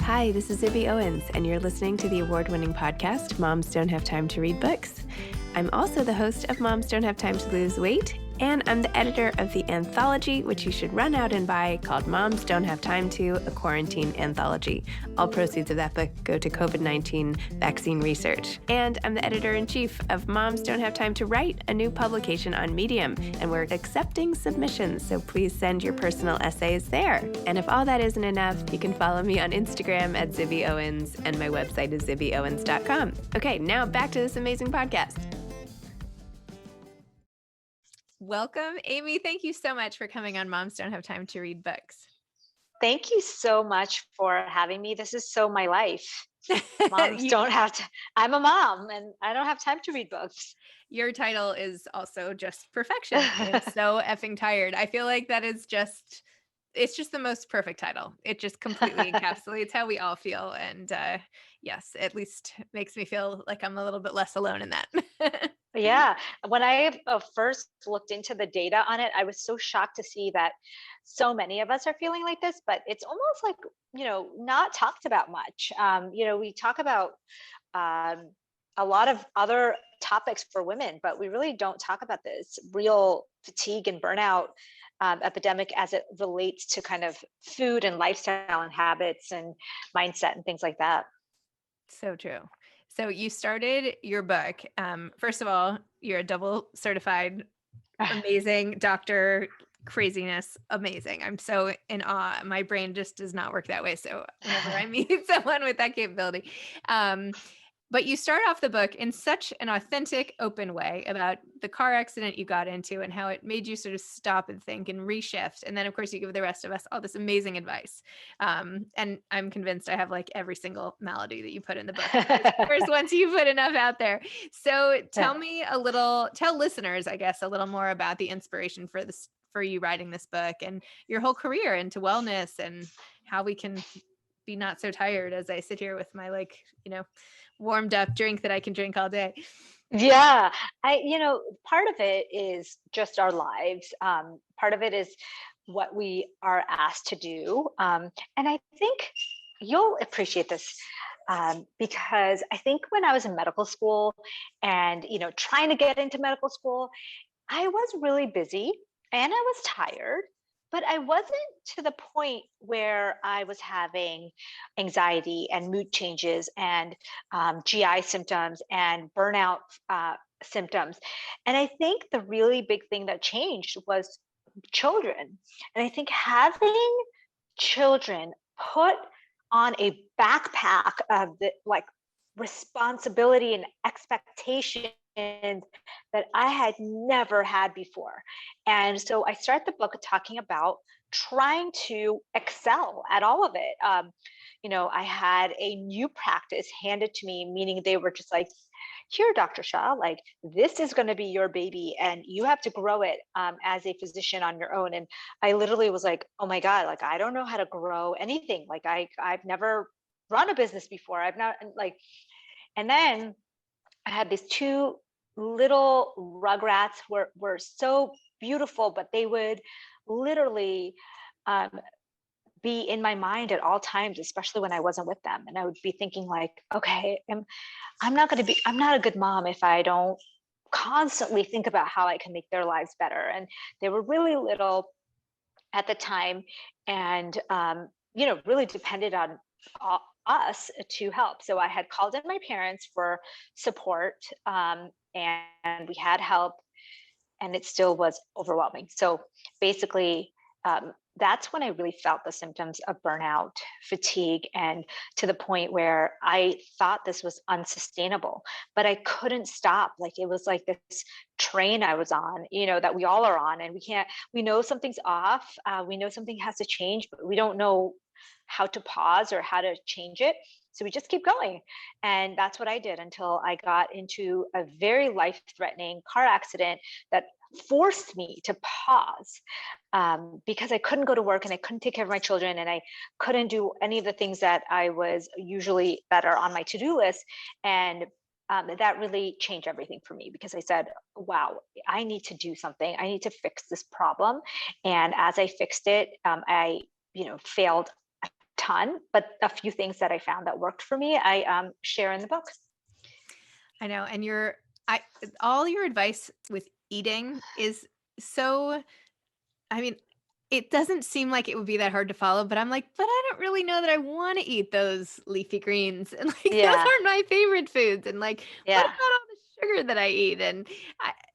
Hi, this is Zibby Owens, and you're listening to the award-winning podcast, Moms Don't Have Time to Read Books. I'm also the host of Moms Don't Have Time to Lose Weight, and I'm the editor of the anthology, which you should run out and buy, called Moms Don't Have Time to, a quarantine anthology. All proceeds of that book go to COVID-19 vaccine research. And I'm the editor-in-chief of Moms Don't Have Time to Write, a new publication on Medium, and we're accepting submissions, so please send your personal essays there. And if all that isn't enough, you can follow me on Instagram at Zibby Owens, and my website is zibbyowens.com. Okay, now back to this amazing podcast. Welcome, Amy. Thank you so much for coming on Moms Don't Have Time to Read Books. Thank you so much for having me. This is so my life. Moms don't have to, I'm a mom and I don't have time to read books. Your title is also just perfection. It's So Effing Tired. I feel like that is just, it's just the most perfect title. It just completely encapsulates how we all feel. And yes, at least makes me feel like I'm a little bit less alone in that. Yeah. When I first looked into the data on it, I was so shocked to see that so many of us are feeling like this, but it's almost like, not talked about much. We talk about a lot of other topics for women, but we really don't talk about this real fatigue and burnout epidemic as it relates to kind of food and lifestyle and habits and mindset and things like that. So true. So you started your book. First of all, you're a double certified, amazing doctor, craziness, amazing. I'm so in awe. My brain just does not work that way. So whenever I meet someone with that capability, but you start off the book in such an authentic, open way about the car accident you got into and how it made you sort of stop and think and reshift. And then, of course, you give the rest of us all this amazing advice. And I'm convinced I have like every single malady that you put in the book. Of course, once you put enough out there. So tell listeners, I guess, a little more about the inspiration for you writing this book and your whole career into wellness and how we can be not so tired as I sit here with my warmed up drink that I can drink all day. Yeah, part of it is just our lives. Part of it is what we are asked to do. And I think you'll appreciate this because I think when I was in medical school and, trying to get into medical school, I was really busy and I was tired. But I wasn't to the point where I was having anxiety and mood changes and GI symptoms and burnout symptoms. And I think the really big thing that changed was children. And I think having children put on a backpack of the responsibility and expectation that I had never had before. And so I start the book talking about trying to excel at all of it. I had a new practice handed to me, meaning they were just like, here, Dr. Shah, like this is going to be your baby and you have to grow it as a physician on your own. And I literally was like, oh my God, like, I don't know how to grow anything. Like I've never run a business before. I've not and then I had these two little rugrats were so beautiful, but they would literally be in my mind at all times, especially when I wasn't with them. And I would be thinking like, okay, I'm not a good mom if I don't constantly think about how I can make their lives better. And they were really little at the time and, really depended on us to help. So I had called in my parents for support and we had help and it still was overwhelming. So basically, that's when I really felt the symptoms of burnout, fatigue, and to the point where I thought this was unsustainable, but I couldn't stop. Like it was like this train I was on, that we all are on, and we know something's off. We know something has to change, but we don't know how to pause or how to change it. So we just keep going. And that's what I did until I got into a very life-threatening car accident that forced me to pause because I couldn't go to work and I couldn't take care of my children and I couldn't do any of the things that I was usually that are on my to-do list. And that really changed everything for me because I said, wow, I need to do something. I need to fix this problem. And as I fixed it, I failed a ton, but a few things that I found that worked for me, I share in the book. I know. And all your advice with eating is so, I mean, it doesn't seem like it would be that hard to follow, but I'm like, but I don't really know that I want to eat those leafy greens. And like, those Yeah. aren't my favorite foods. And like, what Yeah. about all the sugar that I eat? And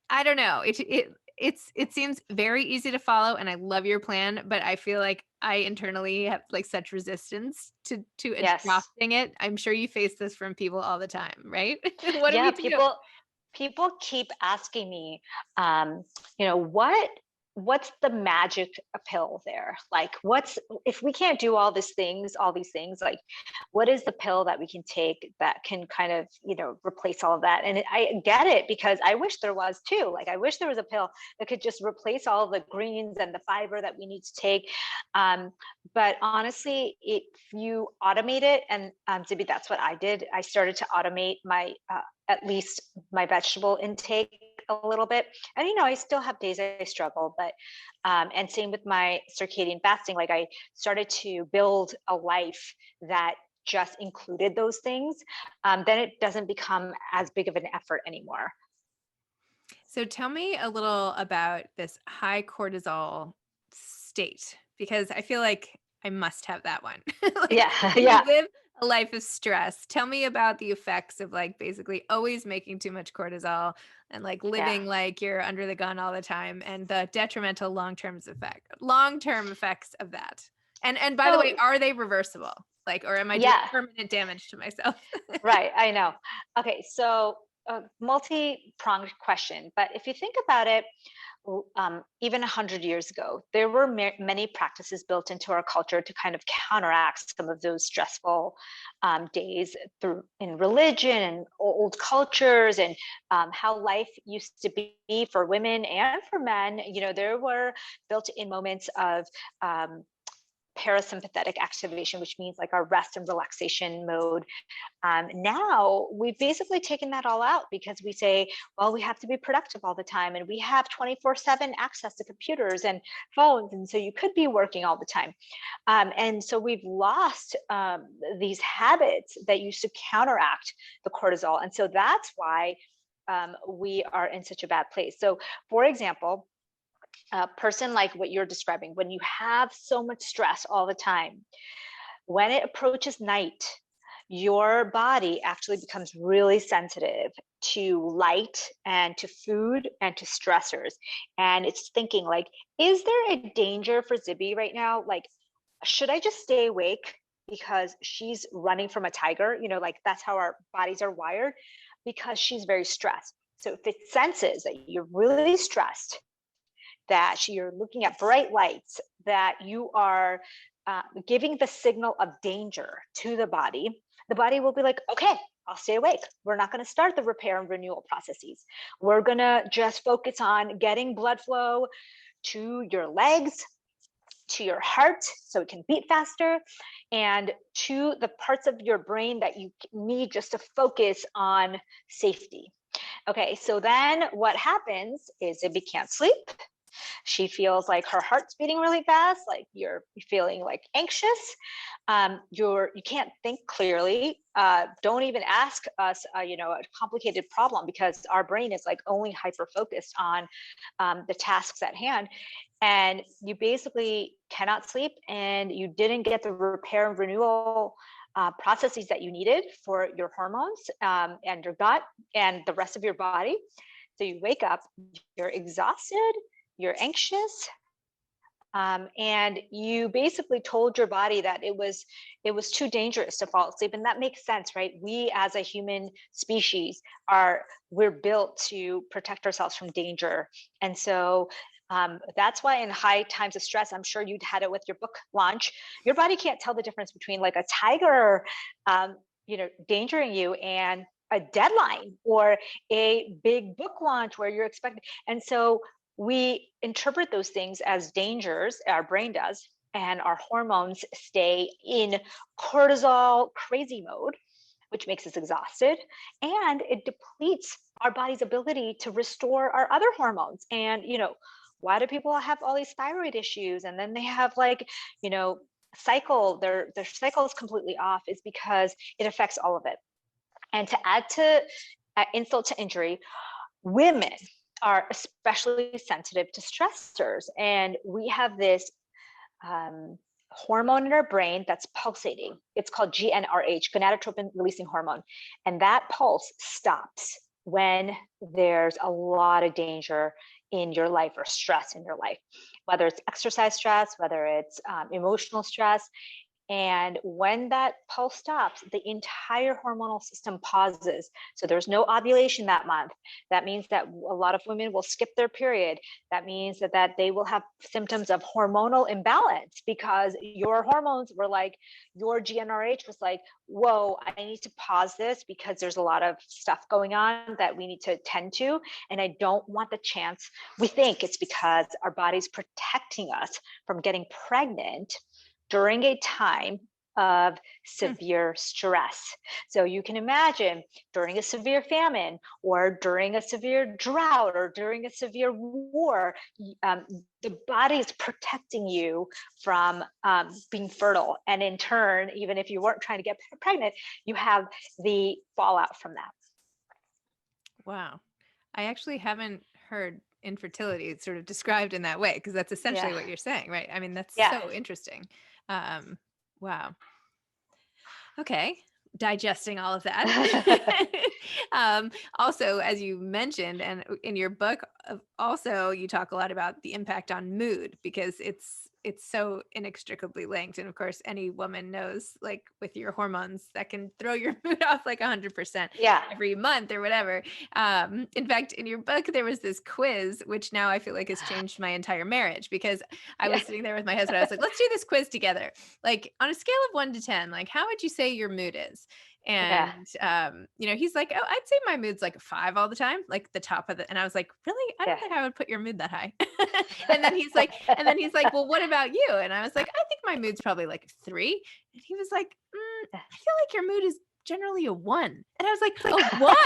I don't know. It seems very easy to follow, and I love your plan, but I feel like I internally have like such resistance to Yes. adopting it. I'm sure you face this from people all the time, right? What do Yeah. we do? People keep asking me, um, you know, what's the magic pill there? Like, if we can't do all these things, like, what is the pill that we can take that can kind of, replace all of that? And I get it, because I wish there was too. Like, I wish there was a pill that could just replace all the greens and the fiber that we need to take. But honestly, if you automate it, and Zibby, that's what I did. I started to automate my at least my vegetable intake a little bit. And I still have days I struggle, but and same with my circadian fasting. Like, I started to build a life that just included those things. Then it doesn't become as big of an effort anymore. So tell me a little about this high cortisol state, because I feel like I must have that one. Like, Yeah. when you Yeah. live a life of stress, tell me about the effects of like basically always making too much cortisol and like Yeah. living like you're under the gun all the time, and the detrimental long-term effects of that. And by the So way, are they reversible? Like, or am I doing yeah. permanent damage to myself? Right, I know. Okay, so a multi-pronged question, but if you think about it, even 100 years ago, there were many practices built into our culture to kind of counteract some of those stressful days through in religion and old cultures, and how life used to be for women and for men. There were built-in moments of parasympathetic activation, which means like our rest and relaxation mode. Now we've basically taken that all out, because we say, well, we have to be productive all the time, and we have 24/7 access to computers and phones, and so you could be working all the time. And so we've lost these habits that used to counteract the cortisol, and so that's why we are in such a bad place. So, for example, a person like what you're describing, when you have so much stress all the time, when it approaches night, your body actually becomes really sensitive to light and to food and to stressors. And it's thinking like, is there a danger for Zibby right now? Like, should I just stay awake because she's running from a tiger? Like, that's how our bodies are wired, because she's very stressed. So if it senses that you're really stressed, that you're looking at bright lights, that you are giving the signal of danger to the body will be like, okay, I'll stay awake. We're not going to start the repair and renewal processes. We're going to just focus on getting blood flow to your legs, to your heart, so it can beat faster, and to the parts of your brain that you need just to focus on safety. Okay, so then what happens is Zibby can't sleep. She feels like her heart's beating really fast, like you're feeling like anxious. You can't think clearly. Don't even ask us, a complicated problem, because our brain is like only hyper focused on the tasks at hand. And you basically cannot sleep, and you didn't get the repair and renewal processes that you needed for your hormones and your gut and the rest of your body. So you wake up, you're exhausted, you're anxious, and you basically told your body that it was too dangerous to fall asleep. And that makes sense, right? We as a human species we're built to protect ourselves from danger. And so that's why in high times of stress, I'm sure you'd had it with your book launch, your body can't tell the difference between like a tiger endangering you and a deadline or a big book launch where you're expecting. And so we interpret those things as dangers, our brain does, and our hormones stay in cortisol crazy mode, which makes us exhausted, and it depletes our body's ability to restore our other hormones. And why do people have all these thyroid issues, and then they have like cycle, their cycle is completely off, is because it affects all of it. And to add to insult to injury, women are especially sensitive to stressors, and we have this hormone in our brain that's pulsating. It's called GnRH, gonadotropin releasing hormone, and that pulse stops when there's a lot of danger in your life or stress in your life, whether it's exercise stress, whether it's emotional stress. And when that pulse stops, the entire hormonal system pauses. So there's no ovulation that month. That means that a lot of women will skip their period. That means that they will have symptoms of hormonal imbalance, because your hormones were like, your GnRH was like, whoa, I need to pause this because there's a lot of stuff going on that we need to attend to. And I don't want the chance. We think it's because our body's protecting us from getting pregnant during a time of severe stress. So you can imagine during a severe famine, or during a severe drought, or during a severe war, the body is protecting you from being fertile. And in turn, even if you weren't trying to get pregnant, you have the fallout from that. Wow. I actually haven't heard infertility sort of described in that way, because that's essentially what you're saying, right? I mean, that's so interesting. Wow. Okay. Digesting all of that. Also, as you mentioned, and in your book, also you talk a lot about the impact on mood, because it's so inextricably linked. And of course, any woman knows, like with your hormones, that can throw your mood off like 100% every month or whatever. In fact, in your book, there was this quiz, which now I feel like has changed my entire marriage, because I was sitting there with my husband. I was like, let's do this quiz together. Like on a scale of 1 to 10, like how would you say your mood is? And you know, he's like, oh, I'd say my mood's like a 5 all the time, like the top of the, and I was like, really? I don't think I would put your mood that high. and then he's like, well, what about you? And I was like, I think my mood's probably like a 3. And he was like, I feel like your mood is generally a 1. And I was like, a 1?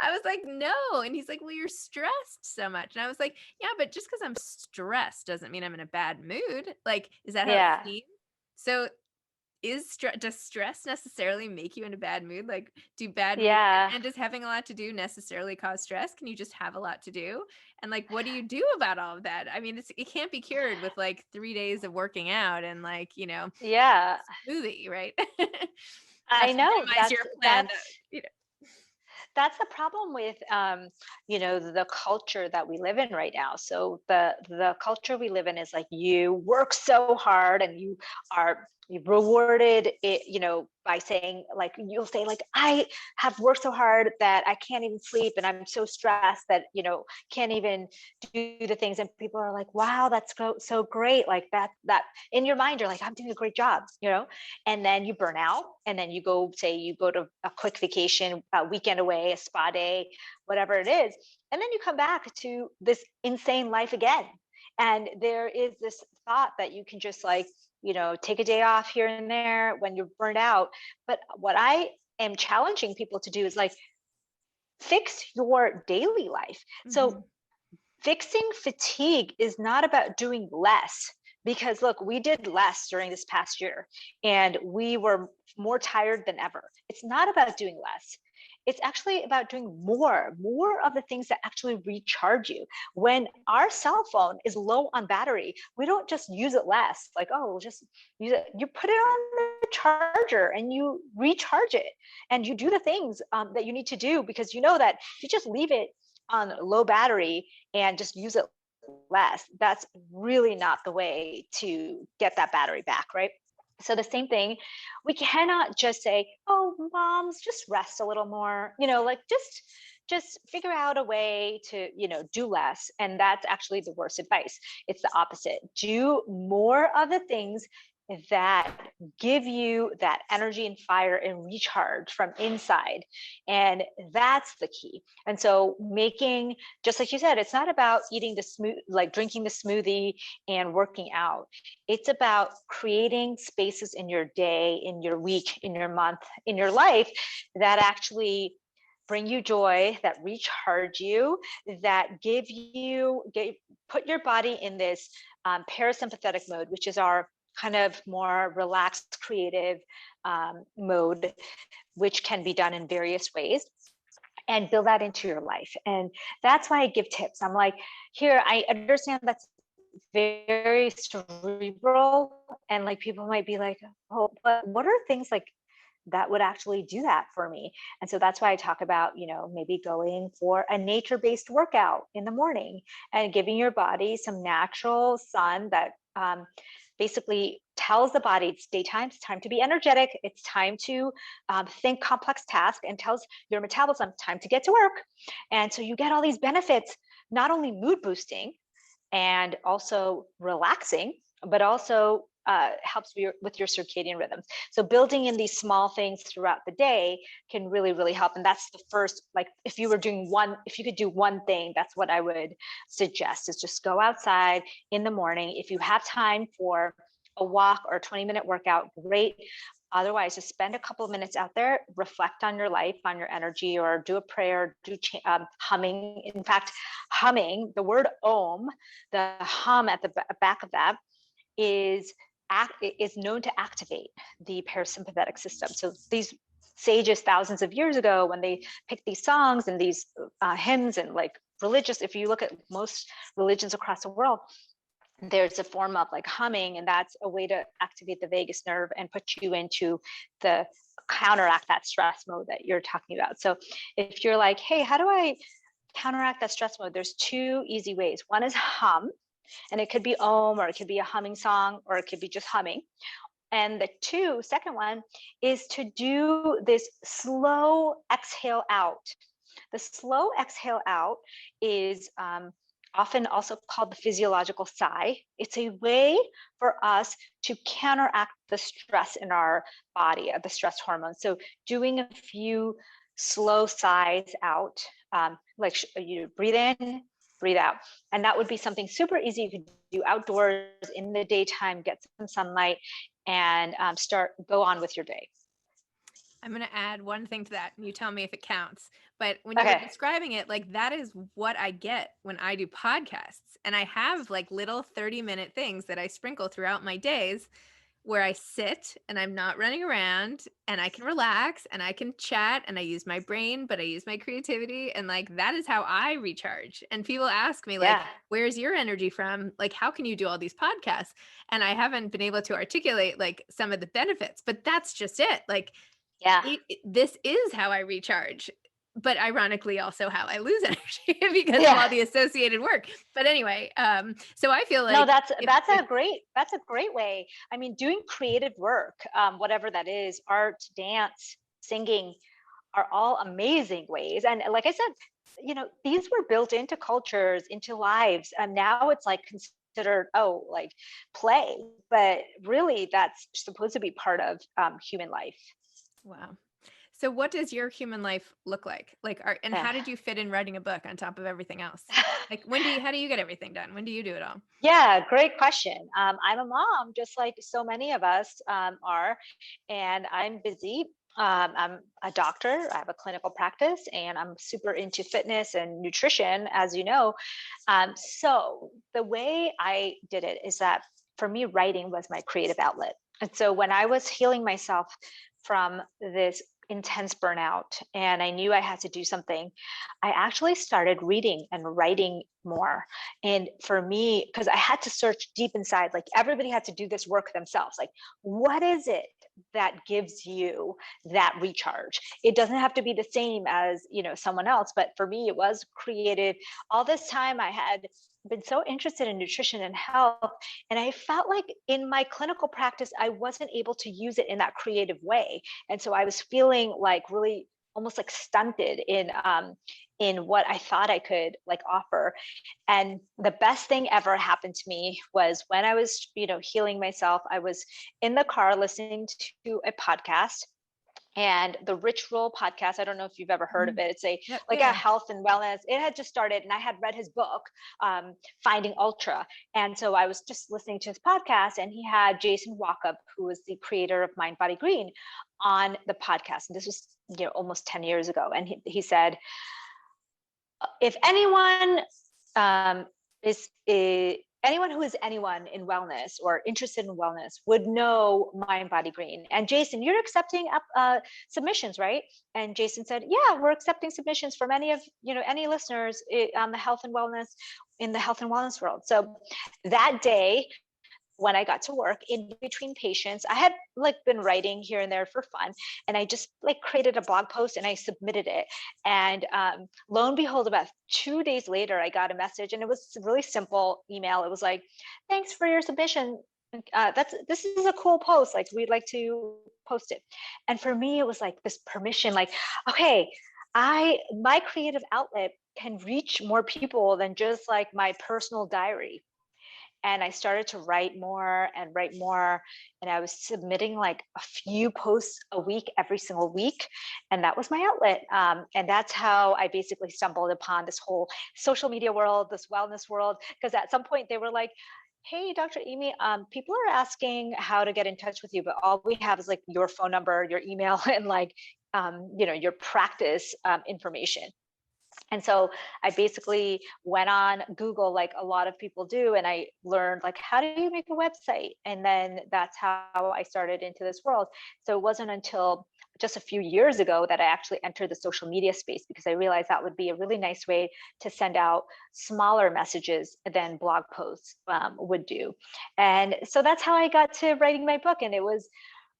I was like, no. And he's like, well, you're stressed so much. And I was like, yeah, but just because I'm stressed doesn't mean I'm in a bad mood. Like, is that how it seems? So does stress necessarily make you in a bad mood? Like, do bad mood and does having a lot to do necessarily cause stress? Can you just have a lot to do? And like, what do you do about all of that? I mean, it can't be cured with like 3 days of working out and like, you know, smoothie, right? I know that's your plan. That's the problem with you know, the culture that we live in right now. So the culture we live in is like, you work so hard and you rewarded it, you know, by saying, like, you'll say like, I have worked so hard that I can't even sleep, and I'm so stressed that, you know, can't even do the things. And people are like, wow, that's so great. Like that in your mind, you're like, I'm doing a great job, you know. And then you burn out, and then you go to a quick vacation, a weekend away, a spa day, whatever it is, and then you come back to this insane life again. And there is this thought that you can just like, you know, take a day off here and there when you're burned out. But what I am challenging people to do is like, fix your daily life. So fixing fatigue is not about doing less, because look, we did less during this past year and we were more tired than ever. It's not about doing less. It's actually about doing more of the things that actually recharge you. When our cell phone is low on battery, we don't just use it less, like, oh, we'll just use it. You put it on the charger and you recharge it, and you do the things that you need to do, because you know that if you just leave it on low battery and just use it less, that's really not the way to get that battery back, right? So the same thing, we cannot just say, oh, moms, just rest a little more, you know, like just figure out a way to, you know, do less. And that's actually the worst advice. It's the opposite. Do more of the things that give you that energy and fire and recharge from inside. And that's the key. And so making, just like you said, it's not about eating like drinking the smoothie and working out. It's about creating spaces in your day, in your week, in your month, in your life that actually bring you joy, that recharge you, that put your body in this parasympathetic mode, which is our kind of more relaxed, creative mode, which can be done in various ways, and build that into your life. And that's why I give tips. I'm like, here, I understand that's very cerebral, and like people might be like, oh, but what are things like that would actually do that for me? And so that's why I talk about, maybe going for a nature-based workout in the morning and giving your body some natural sun that basically tells the body it's daytime, it's time to be energetic, it's time to think complex tasks, and tells your metabolism time to get to work. And so you get all these benefits, not only mood boosting and also relaxing, but also helps with your circadian rhythms. So building in these small things throughout the day can really, really help. And that's the first, like if you could do one thing, that's what I would suggest, is just go outside in the morning. If you have time for a walk or a 20-minute workout, great. Otherwise, just spend a couple of minutes out there, reflect on your life, on your energy, or do a prayer, do humming. In fact, humming, the word om, the hum at the back of that is known to activate the parasympathetic system. So these sages thousands of years ago, when they picked these songs and these hymns and like religious, if you look at most religions across the world, there's a form of like humming, and that's a way to activate the vagus nerve and put you into the counteract that stress mode that you're talking about. So if you're like, hey, how do I counteract that stress mode? There's two easy ways. One is hum, and it could be om, or it could be a humming song, or it could be just humming. And the second one is to do this slow exhale out. The slow exhale out is often also called the physiological sigh. It's a way for us to counteract the stress in our body, the stress hormones. So doing a few slow sighs out, like you breathe in, breathe out. And that would be something super easy you could do outdoors in the daytime, get some sunlight, and go on with your day. I'm going to add one thing to that, and you tell me if it counts. But when you were describing it, like that is what I get when I do podcasts. And I have like little 30-minute things that I sprinkle throughout my days where I sit and I'm not running around, and I can relax and I can chat, and I use my brain, but I use my creativity. And like, that is how I recharge. And people ask me like, where's your energy from? Like, how can you do all these podcasts? And I haven't been able to articulate like some of the benefits, but that's just it. Like, this is how I recharge, but ironically also how I lose energy because of all the associated work. But anyway, so I feel like no, that's a great way. I mean, doing creative work, whatever that is, art, dance, singing, are all amazing ways. And like I said, these were built into cultures, into lives, and now it's like considered like play, but really that's supposed to be part of human life. Wow. So what does your human life look like? Like, how did you fit in writing a book on top of everything else? Like, how do you get everything done? When do you do it all? Yeah, great question. I'm a mom, just like so many of us are, and I'm busy. I'm a doctor. I have a clinical practice, and I'm super into fitness and nutrition, as you know. So the way I did it is that for me, writing was my creative outlet. And so when I was healing myself from this intense burnout and I knew I had to do something, I actually started reading and writing more. And for me, because I had to search deep inside, like everybody had to do this work themselves. Like, what is it that gives you that recharge? It doesn't have to be the same as, someone else, but for me, it was creative. All this time I had been so interested in nutrition and health, and I felt like in my clinical practice, I wasn't able to use it in that creative way. And so I was feeling like really almost like stunted in what I thought I could like offer. And the best thing ever happened to me was when I was, healing myself. I was in the car listening to a podcast, and the Rich Roll podcast. I don't know if you've ever heard of it. It's a health and wellness. It had just started, and I had read his book, Finding Ultra. And so I was just listening to his podcast, and he had Jason Walkup, who was the creator of Mind Body Green, on the podcast. And this was, almost 10 years ago. And he said, if anyone is anyone who is anyone in wellness or interested in wellness would know Mind Body Green. And Jason, you're accepting submissions, right? And Jason said, yeah, we're accepting submissions from any listeners on the health and wellness, in the health and wellness world. So that day, when I got to work in between patients, I had like been writing here and there for fun, and I just like created a blog post and I submitted it. And lo and behold, about 2 days later, I got a message, and it was a really simple email. It was like, "Thanks for your submission. This is a cool post. Like, we'd like to post it." And for me, it was like this permission. Like, okay, my creative outlet can reach more people than just like my personal diary. And I started to write more and write more. And I was submitting like a few posts a week, every single week. And that was my outlet. And that's how I basically stumbled upon this whole social media world, this wellness world. Because at some point they were like, "Hey, Dr. Amy, people are asking how to get in touch with you, but all we have is like your phone number, your email, and like, your practice information." And so I basically went on Google, like a lot of people do, and I learned like, how do you make a website? And then that's how I started into this world. So it wasn't until just a few years ago that I actually entered the social media space, because I realized that would be a really nice way to send out smaller messages than blog posts would do. And so that's how I got to writing my book. And it was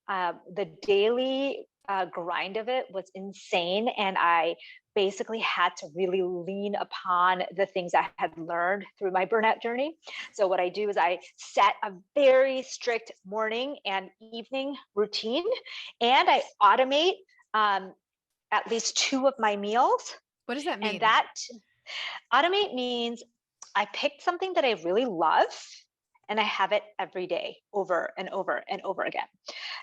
the daily grind of it was insane. And I basically had to really lean upon the things I had learned through my burnout journey. So what I do is I set a very strict morning and evening routine, and I automate at least 2 of my meals. What does that mean? And that automate means I picked something that I really love, and I have it every day over and over and over again.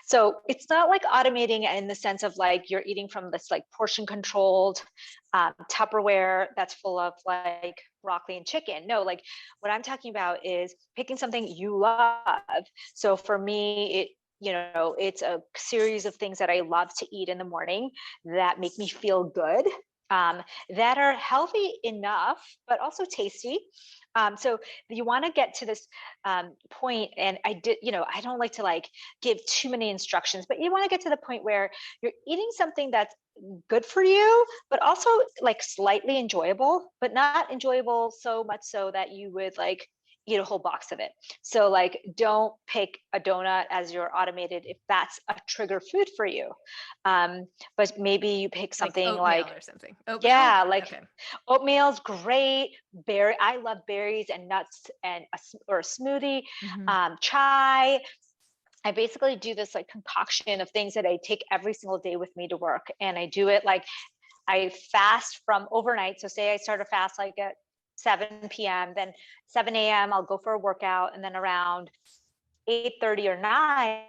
So it's not like automating in the sense of like you're eating from this like portion controlled Tupperware that's full of like broccoli and chicken. No, like what I'm talking about is picking something you love. So for me, it's a series of things that I love to eat in the morning that make me feel good, that are healthy enough, but also tasty. So you want to get to this point, and I don't like to like give too many instructions, but you want to get to the point where you're eating something that's good for you, but also like slightly enjoyable, but not enjoyable so much so that you would like eat a whole box of it. So like, don't pick a donut as your automated if that's a trigger food for you. But maybe you pick something like oatmeal or something. Oatmeal? Yeah, like okay. Oatmeal's great. I love berries and nuts or a smoothie. Chai. I basically do this like concoction of things that I take every single day with me to work, and I do it like I fast from overnight. So say I start a fast like at 7 p.m., then 7 a.m. I'll go for a workout, and then around 8:30 or 9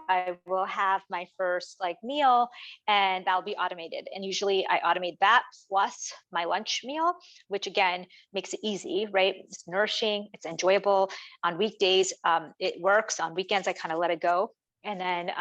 I will have my first like meal, and that'll be automated. And usually I automate that plus my lunch meal, which again makes it easy, right? It's nourishing, it's enjoyable. On weekdays it works. On weekends I kind of let it go. And then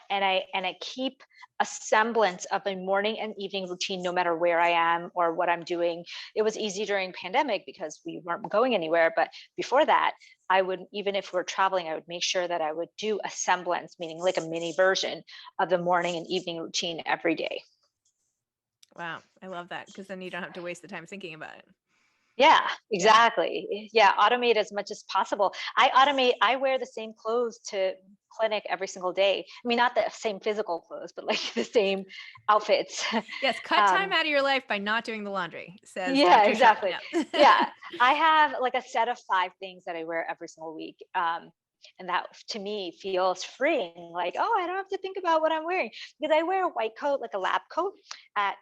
and I keep a semblance of a morning and evening routine no matter where I am or what I'm doing. It was easy during pandemic because we weren't going anywhere, but before that I would, even if we're traveling, I would make sure that I would do a semblance, meaning like a mini version of the morning and evening routine every day. Wow, I love that, because then you don't have to waste the time thinking about it. Yeah, exactly. Yeah, automate as much as possible. I wear the same clothes to clinic every single day. I mean, not the same physical clothes, but like the same outfits. Yes, cut time out of your life by not doing the laundry, says Yeah, Dr. Shah. exactly. Yeah, I have like a set of 5 things that I wear every single week. And that to me feels freeing, like, oh, I don't have to think about what I'm wearing, because I wear a white coat, like a lab coat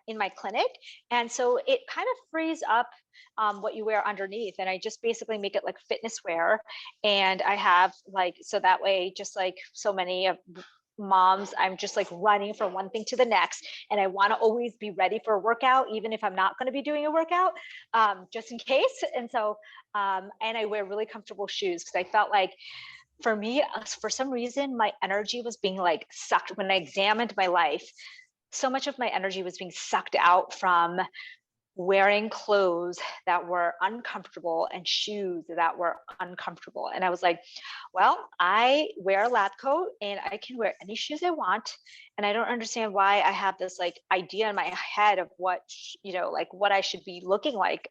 in my clinic. And so it kind of frees up what you wear underneath. And I just basically make it like fitness wear. And I have like, so that way, just like so many of moms, I'm just like running from one thing to the next, and I want to always be ready for a workout, even if I'm not going to be doing a workout, just in case. And so and I wear really comfortable shoes, because I felt like for me, for some reason, my energy was being like sucked. When I examined my life, so much of my energy was being sucked out from wearing clothes that were uncomfortable and shoes that were uncomfortable. And I was like, well, I wear a lab coat and I can wear any shoes I want. And I don't understand why I have this like idea in my head of what, like what I should be looking like,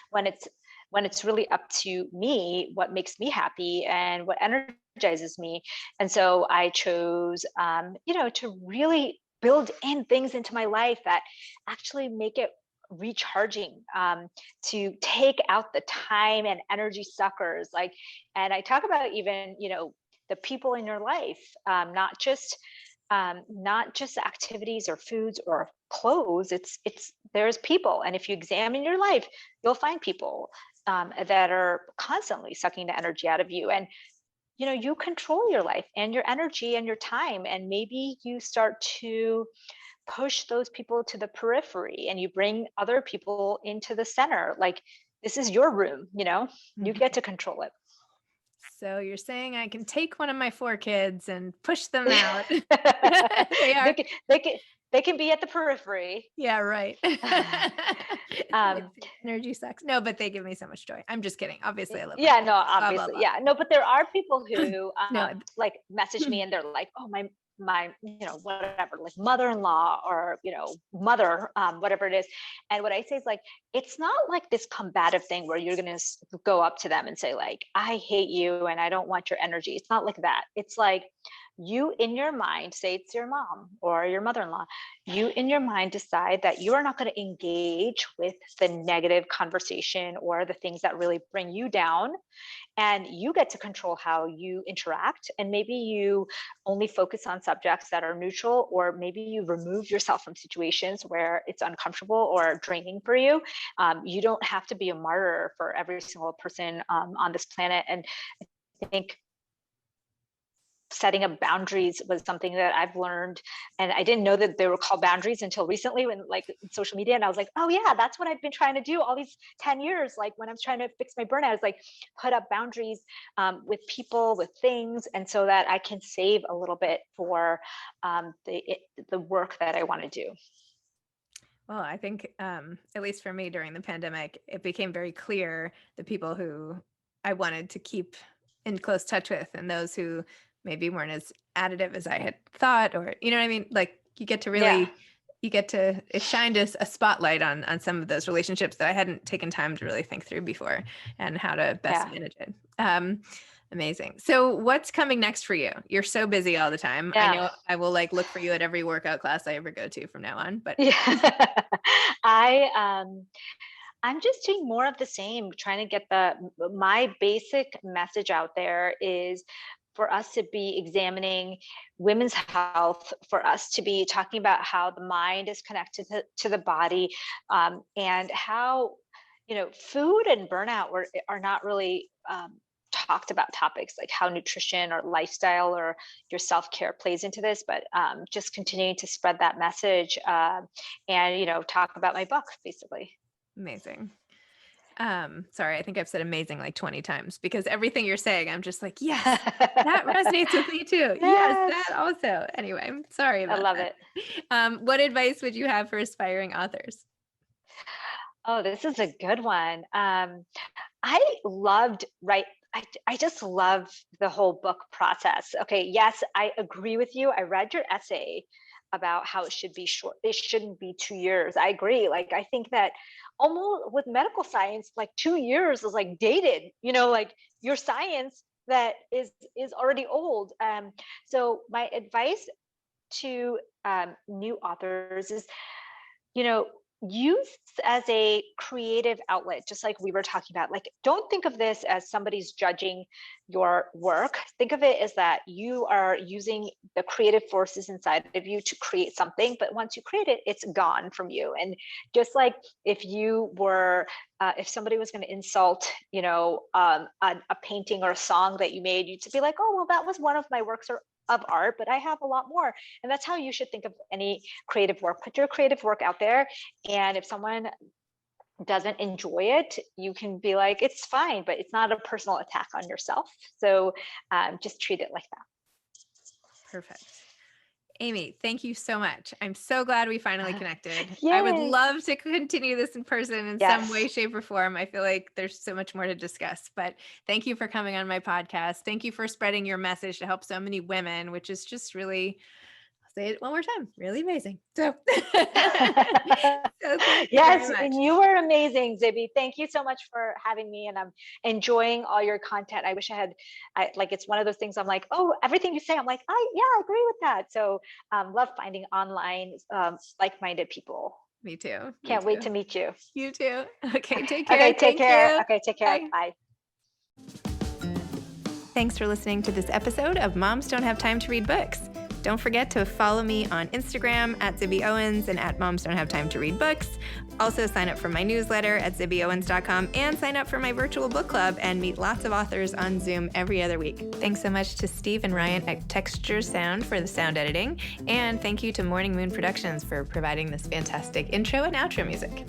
when it's really up to me, what makes me happy and what energizes me. And so I chose, to really build in things into my life that actually make it recharging, to take out the time and energy suckers. Like, and I talk about even, the people in your life, not just activities or foods or clothes. It's there's people, and if you examine your life, you'll find people, that are constantly sucking the energy out of you. And you control your life and your energy and your time, and maybe you start to push those people to the periphery and you bring other people into the center. Like, this is your room, you get to control it. So you're saying I can take one of my 4 kids and push them out. They they are. can, they can they can be at the periphery. Yeah, right. um, Energy sucks. No, but they give me so much joy. I'm just kidding. Obviously, I love my yeah, kids. no, Blah, blah, obviously, blah. yeah, no, but there are people who, No. like message me and they're like, oh, my whatever, like mother-in-law or mother, whatever it is. And what I say is like, it's not like this combative thing where you're going to go up to them and say like, I hate you and I don't want your energy. It's not like that. It's like, you in your mind, say it's your mom or your mother-in-law, you in your mind decide that you are not going to engage with the negative conversation or the things that really bring you down, and you get to control how you interact. And maybe you only focus on subjects that are neutral, or maybe you remove yourself from situations where it's uncomfortable or draining for you. You don't have to be a martyr for every single person, on this planet. And I think setting up boundaries was something that I've learned. And I didn't know that they were called boundaries until recently, when like social media. And I was like, oh yeah, that's what I've been trying to do all these 10 years. Like when I was trying to fix my burnout, is like put up boundaries, with people, with things. And so that I can save a little bit for, the work that I want to do. Well, I think, at least for me during the pandemic, it became very clear the people who I wanted to keep in close touch with, and those who maybe weren't as additive as I had thought, or you know what I mean? Like you get to Yeah. really, it shined a spotlight on some of those relationships that I hadn't taken time to really think through before, and how to best Yeah. manage it. Amazing. So what's coming next for you? You're so busy all the time. I Yeah. know I will like look for you at every workout class I ever go to from now on, but Yeah. I'm just doing more of the same, trying to get my basic message out there is for us to be examining women's health, for us to be talking about how the mind is connected to the body, and how, food and burnout are not really, talked about topics, like how nutrition or lifestyle or your self-care plays into this, but, just continuing to spread that message, and, talk about my book, basically. amazing. Sorry, I think I've said amazing like 20 times because everything you're saying, I'm just like, yes, that resonates with me too. Yes, Yes, that also. Anyway, sorry I about love that. it. What advice would you have for aspiring authors? Oh, this is a good one. I loved right. I just love the whole book process. Okay, yes, I agree with you. I read your essay about how it should be short. It shouldn't be 2 years. I agree. Like I think that almost with medical science, like 2 years is like dated. Like your science that is already old. So my advice to, new authors is, you know, use as a creative outlet, just like we were talking about. Like, don't think of this as somebody's judging your work. Think of it as that you are using the creative forces inside of you to create something. But once you create it, it's gone from you. And just like if you were, if somebody was going to insult, a painting or a song that you made, you'd be like, oh, well, that was one of my works of art, but I have a lot more. And that's how you should think of any creative work. Put your creative work out there. And if someone doesn't enjoy it, you can be like, it's fine, but it's not a personal attack on yourself. So just treat it like that. Perfect. Amy, thank you so much. I'm so glad we finally connected. I would Yay. love to continue this in person in some way, Yes. shape, or form. I feel like there's so much more to discuss, but thank you for coming on my podcast. Thank you for spreading your message to help so many women, which is just really, I'll say it one more time, really amazing. So, so thank you very Yes, much. and you were amazing, Zibby. Thank you so much for having me, and I'm enjoying all your content. I wish like it's one of those things I'm like, oh, everything you say, I'm like, yeah, I agree with that. So love finding online like-minded people. Me too. Me Can't wait too. to meet you. You too. Okay, take care. Okay, take Thank care. you. Okay, take care. Bye. Bye. Thanks for listening to this episode of Moms Don't Have Time to Read Books. Don't forget to follow me on Instagram at Zibby Owens and at Moms Don't Have Time to Read Books. Also sign up for my newsletter at zibbyowens.com and sign up for my virtual book club and meet lots of authors on Zoom every other week. Thanks so much to Steve and Ryan at Texture Sound for the sound editing. And thank you to Morning Moon Productions for providing this fantastic intro and outro music.